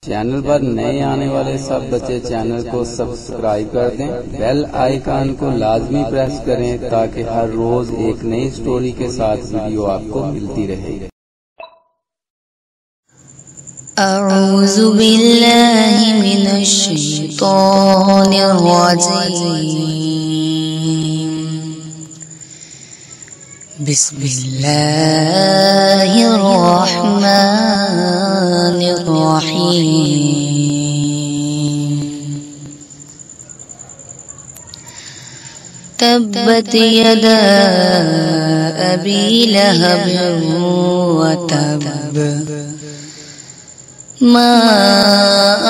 Channel पर नए आने वाले सब बच्चे चैनल को सब्सक्राइब कर दें, बेल आइकन को लाजमी प्रेस करें ताकि हर रोज एक नई स्टोरी के साथ वीडियो आपको मिलती रहे। अऊज़ु बिल्लाहि मिनश शैतानिर रजीम। बिस्मिल्लाहिर रहमानिर रहीम। तब्बत यदा अबी लहब व तब मा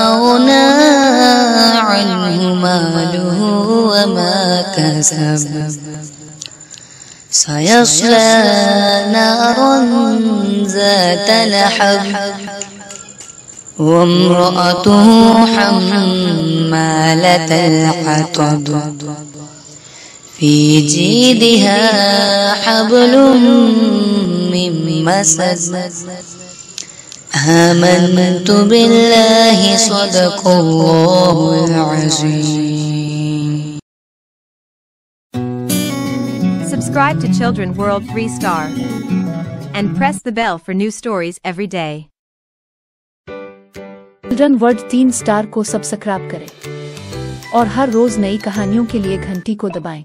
अग़ना अन्हु मालुहु व मा कसब सयस्ला नारन ज़ात लहब व इम्रअतुहु हम्मालतल हतब फ़ी जीदिहा हब्लुम मिन मसद। आमन्तु बिल्लाहि सदक़ल्लाहुल अज़ीम। Subscribe to Children World 3-Star and press the bell for new stories every day. Children world 3 star को सब्सक्राइब करें और हर रोज नई कहानियों के लिए घंटी को दबाएं।